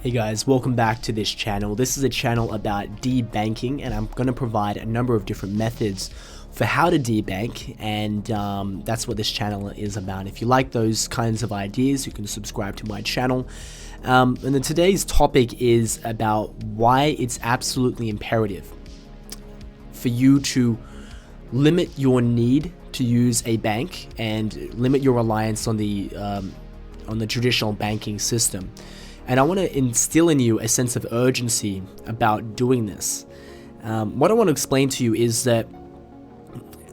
Hey guys, welcome back to this channel. This is a channel about debanking, and I'm going to provide a number of different methods for how to debank, and that's what this channel is about. If you like those kinds of ideas, you can subscribe to my channel. And then today's topic is about why it's absolutely imperative for you to limit your need to use a bank and limit your reliance on the traditional banking system. And I want to instill in you a sense of urgency about doing this. What I want to explain to you is that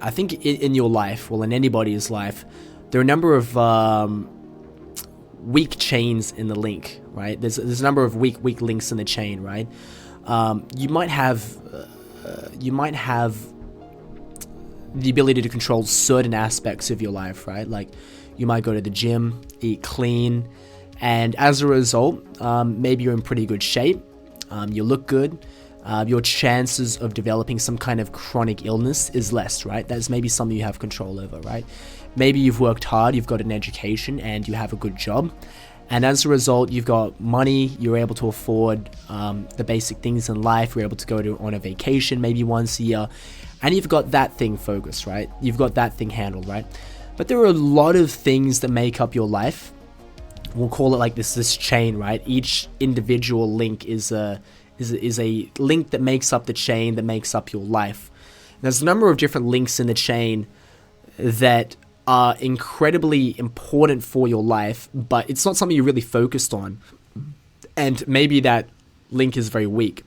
I think in your life, well, in anybody's life, there are a number of weak chains in the link, right? There's a number of weak links in the chain, right? You might have the ability to control certain aspects of your life, right? Like you might go to the gym, eat clean, and as a result, maybe you're in pretty good shape, you look good, your chances of developing some kind of chronic illness is less, right? That's maybe something you have control over, right? Maybe you've worked hard, you've got an education, and you have a good job, and as a result, you've got money, you're able to afford the basic things in life, you're able to go on a vacation maybe once a year, and you've got that thing focused, right? You've got that thing handled, right? But there are a lot of things that make up your life. We'll call it like this chain, right? Each individual link is a link that makes up the chain that makes up your life. There's a number of different links in the chain that are incredibly important for your life, but it's not something you're really focused on. And maybe that link is very weak.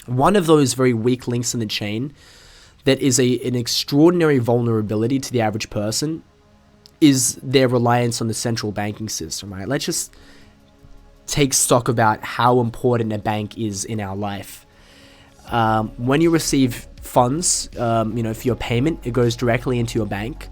One of those very weak links in the chain that is an extraordinary vulnerability to the average person is their reliance on the central banking system, right? Let's just take stock about how important a bank is in our life. When you receive funds, for your payment, it goes directly into your bank.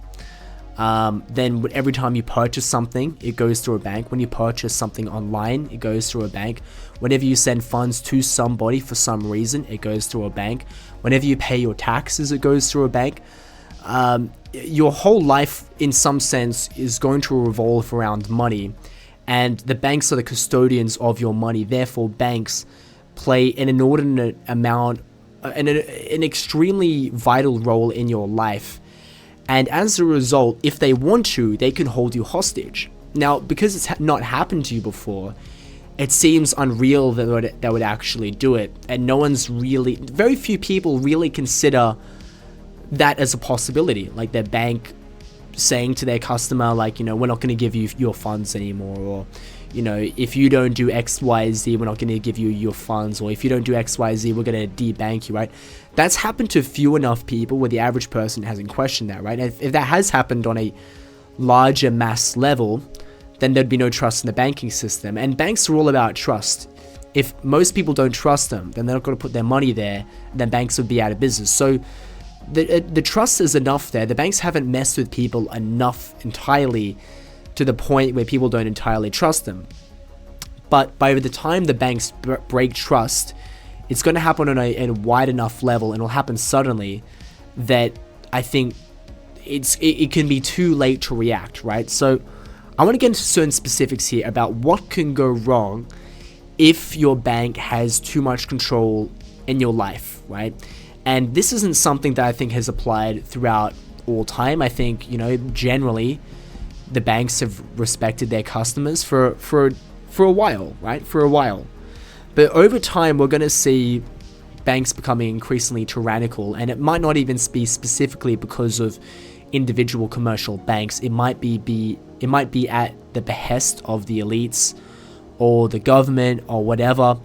Then every time you purchase something, it goes through a bank. When you purchase something online, it goes through a bank. Whenever you send funds to somebody for some reason, it goes through a bank. Whenever you pay your taxes, it goes through a bank. Your whole life, in some sense, is going to revolve around money, and the banks are the custodians of your money. Therefore, banks play an inordinate amount, an extremely vital role in your life. And as a result, if they want to, they can hold you hostage. Now, because it's not happened to you before, it seems unreal that they would actually do it, and very few people really consider that as a possibility, like their bank saying to their customer, like, we're not going to give you your funds anymore, or, if you don't do X, Y, Z, we're not going to give you your funds, or if you don't do X, Y, Z, we're going to debank you, right? That's happened to few enough people where the average person hasn't questioned that, right? If that has happened on a larger mass level, then there'd be no trust in the banking system, and banks are all about trust. If most people don't trust them, then they're not going to put their money there, then banks would be out of business. So the trust is enough there. The banks haven't messed with people enough entirely to the point where people don't entirely trust them. But by the time the banks break trust, it's going to happen on a wide enough level, and it'll happen suddenly that I think it can be too late to react, right? So I want to get into certain specifics here about what can go wrong if your bank has too much control in your life, right? And this isn't something that I think has applied throughout all time. I think, generally the banks have respected their customers for a while, right? For a while. But over time, we're going to see banks becoming increasingly tyrannical, and it might not even be specifically because of individual commercial banks. It might be at the behest of the elites or the government or whatever,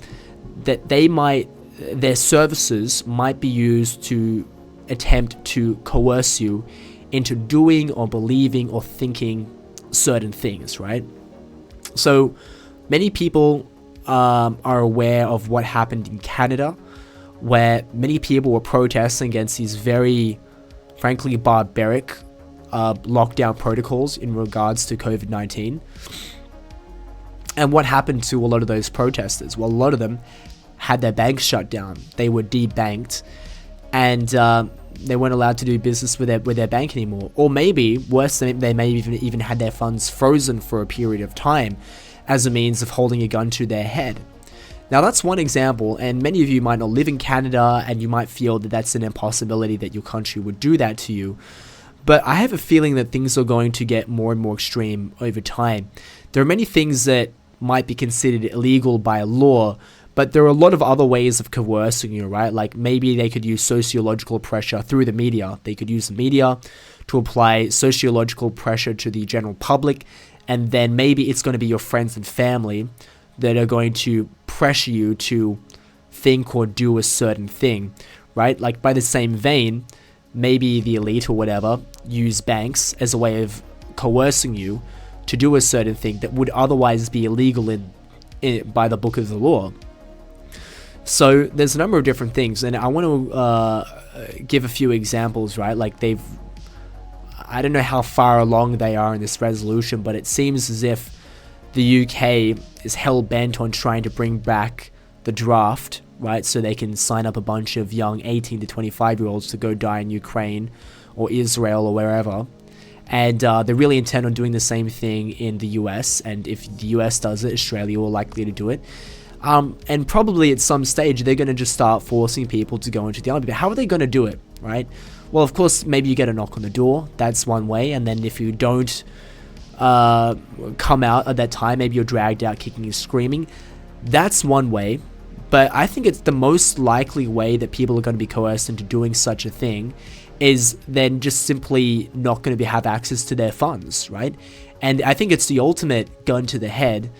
that their services might be used to attempt to coerce you into doing or believing or thinking certain things, right? So many people are aware of what happened in Canada, where many people were protesting against these very, frankly, barbaric lockdown protocols in regards to COVID-19. And what happened to a lot of those protesters? Well, a lot of them had their banks shut down. They were debanked, and they weren't allowed to do business with their bank anymore. Or maybe, worse, they may even had their funds frozen for a period of time as a means of holding a gun to their head. Now that's one example, and many of you might not live in Canada, and you might feel that that's an impossibility that your country would do that to you. But I have a feeling that things are going to get more and more extreme over time. There are many things that might be considered illegal by law, but there are a lot of other ways of coercing you, right? Like maybe they could use sociological pressure through the media. They could use the media to apply sociological pressure to the general public, and then maybe it's going to be your friends and family that are going to pressure you to think or do a certain thing, right? Like by the same vein, maybe the elite or whatever use banks as a way of coercing you to do a certain thing that would otherwise be illegal by the book of the law. So there's a number of different things, and I want to give a few examples, right? Like I don't know how far along they are in this resolution, but it seems as if the UK is hell-bent on trying to bring back the draft, right? So they can sign up a bunch of young 18 to 25-year-olds to go die in Ukraine or Israel or wherever. And they're really intent on doing the same thing in the US. And if the US does it, Australia will likely to do it. And probably at some stage, they're going to just start forcing people to go into the army. But how are they going to do it, right? Well, of course, maybe you get a knock on the door. That's one way. And then if you don't come out at that time, maybe you're dragged out kicking and screaming. That's one way. But I think it's the most likely way that people are going to be coerced into doing such a thing is then just simply not going to have access to their funds, right? And I think it's the ultimate gun to the head,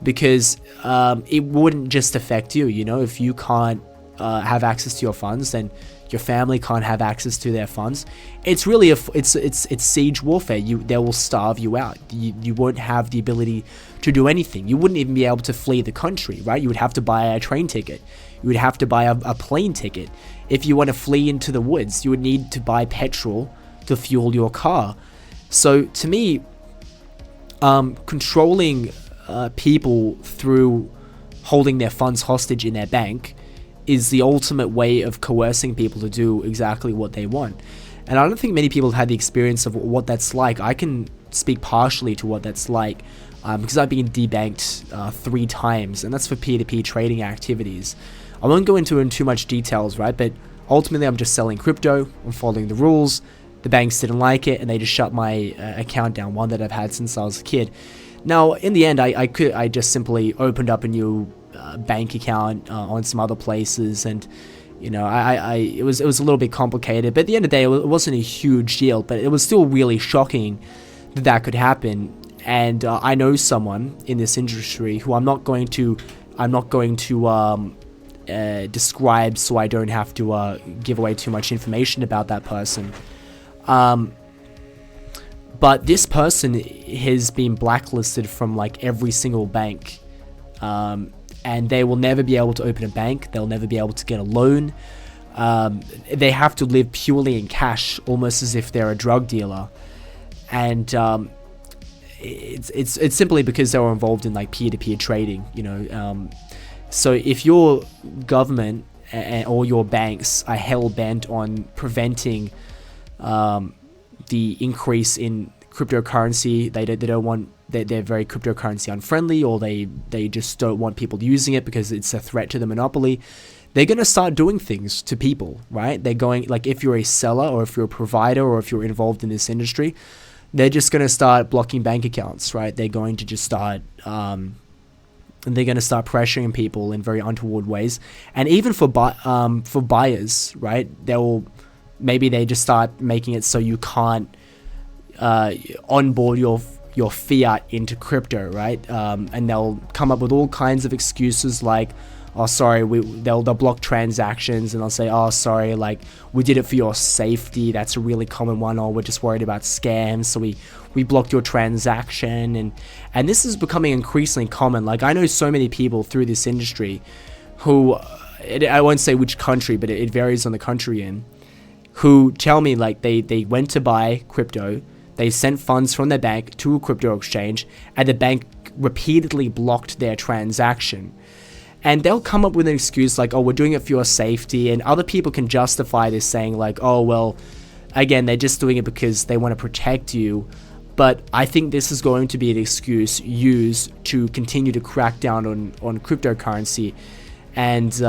because it wouldn't just affect you, if you can't have access to your funds, then your family can't have access to their funds. It's really it's siege warfare. They will starve you out. You won't have the ability to do anything. You wouldn't even be able to flee the country, right? You would have to buy a train ticket. You would have to buy a plane ticket. If you want to flee into the woods, you would need to buy petrol to fuel your car. So to me, controlling people through holding their funds hostage in their bank is the ultimate way of coercing people to do exactly what they want. And I don't think many people have had the experience of what that's like. I can speak partially to what that's like because I've been debanked 3 times, and that's for peer-to-peer trading activities. I won't go into too much details, right? But ultimately, I'm just selling crypto. I'm following the rules. The banks didn't like it, and they just shut my account down, one that I've had since I was a kid. Now, in the end, I just simply opened up a new bank account on some other places, and it was a little bit complicated. But at the end of the day, it wasn't a huge deal, but it was still really shocking that could happen. And I know someone in this industry who I'm not going to describe, so I don't have to give away too much information about that person. But this person has been blacklisted from like every single bank, and they will never be able to open a bank. They'll never be able to get a loan. They have to live purely in cash, almost as if they're a drug dealer. And it's simply because they were involved in like peer-to-peer trading, So if your government or your banks are hell-bent on preventing the increase in cryptocurrency, they don't want, they're very cryptocurrency unfriendly, or they just don't want people using it because it's a threat to the monopoly, they're going to start doing things to people, right? They're going, like, if you're a seller or if you're a provider or if you're involved in this industry, they're just going to start blocking bank accounts, right? They're going to just start and they're going to start pressuring people in very untoward ways. And even for buyers, right, maybe they just start making it so you can't onboard your fiat into crypto, right? And they'll come up with all kinds of excuses like, oh, sorry, they'll block transactions, and they'll say, oh, sorry, like, we did it for your safety. That's a really common one. Or we're just worried about scams, so we blocked your transaction. And this is becoming increasingly common. Like, I know so many people through this industry who, I won't say which country, but it varies on the country in, who tell me, like, they went to buy crypto, they sent funds from their bank to a crypto exchange, and the bank repeatedly blocked their transaction. And they'll come up with an excuse like, oh, we're doing it for your safety. And other people can justify this saying like, oh, well, again, they're just doing it because they want to protect you. But I think this is going to be an excuse used to continue to crack down on cryptocurrency. And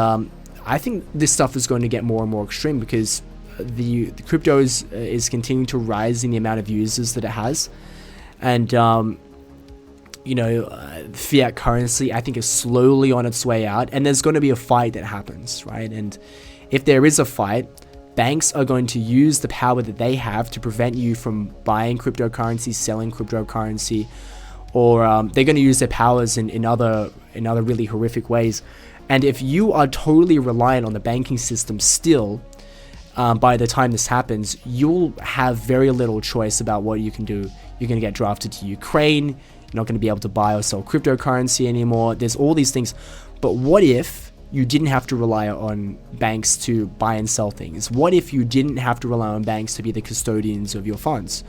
I think this stuff is going to get more and more extreme, because the crypto is continuing to rise in the amount of users that it has. And fiat currency, I think, is slowly on its way out, and there's going to be a fight that happens, right? And if there is a fight, banks are going to use the power that they have to prevent you from buying cryptocurrency, selling cryptocurrency, or they're going to use their powers in other really horrific ways. And if you are totally reliant on the banking system still, by the time this happens, you'll have very little choice about what you can do. You're going to get drafted to Ukraine. You're not going to be able to buy or sell cryptocurrency anymore. There's all these things. But what if you didn't have to rely on banks to buy and sell things? What if you didn't have to rely on banks to be the custodians of your funds?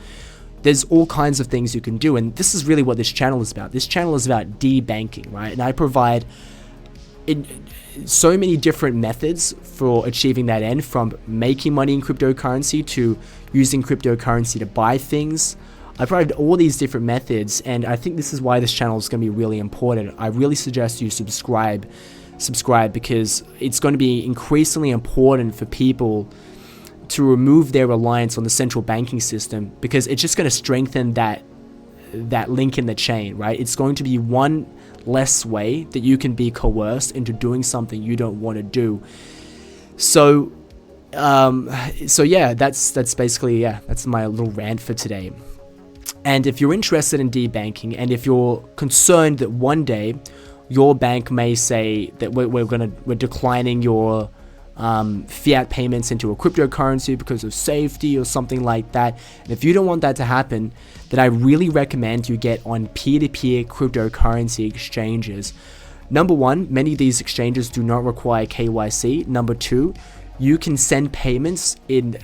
There's all kinds of things you can do. And this is really what this channel is about. This channel is about debanking, right? And I provide so many different methods for achieving that end, from making money in cryptocurrency to using cryptocurrency to buy things. I provide all these different methods, and I think this is why this channel is going to be really important. I really suggest you subscribe, because it's going to be increasingly important for people to remove their reliance on the central banking system, because it's just going to strengthen that link in the chain, right? It's going to be one less way that you can be coerced into doing something you don't want to do. So yeah, that's basically, that's my little rant for today. And if you're interested in debanking, and if you're concerned that one day your bank may say that we're declining your fiat payments into a cryptocurrency because of safety or something like that, and if you don't want that to happen, then I really recommend you get on peer-to-peer cryptocurrency exchanges. Number one, many of these exchanges do not require KYC. Number two, you can send payments in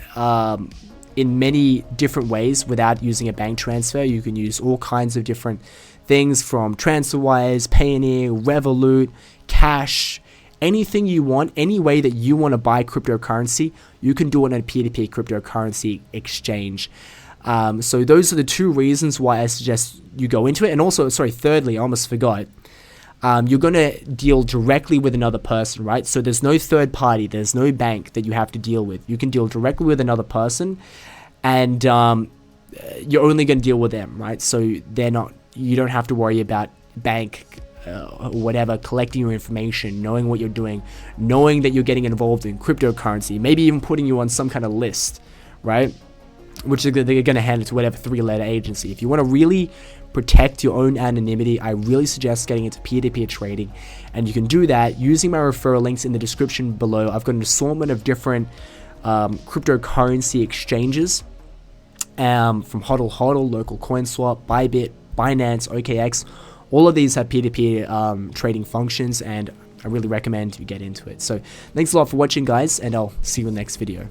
many different ways without using a bank transfer. You can use all kinds of different things, from TransferWise, Payoneer, Revolut, Cash, anything you want, any way that you want to buy cryptocurrency, you can do it on a peer-to-peer cryptocurrency exchange. So those are the two reasons why I suggest you go into it. And also, thirdly, I almost forgot, you're going to deal directly with another person, right? So there's no third party, there's no bank that you have to deal with. You can deal directly with another person, and you're only going to deal with them, right? So you don't have to worry about bank or whatever collecting your information, knowing what you're doing, knowing that you're getting involved in cryptocurrency, maybe even putting you on some kind of list, right? Which they're going to hand it to whatever 3-letter agency. If you want to really protect your own anonymity, I really suggest getting into peer-to-peer trading, and you can do that using my referral links in the description below. I've got an assortment of different cryptocurrency exchanges, from HODL, Local CoinSwap, Bybit, Binance, OKX. All of these have peer-to-peer trading functions, and I really recommend you get into it. So thanks a lot for watching, guys, and I'll see you in the next video.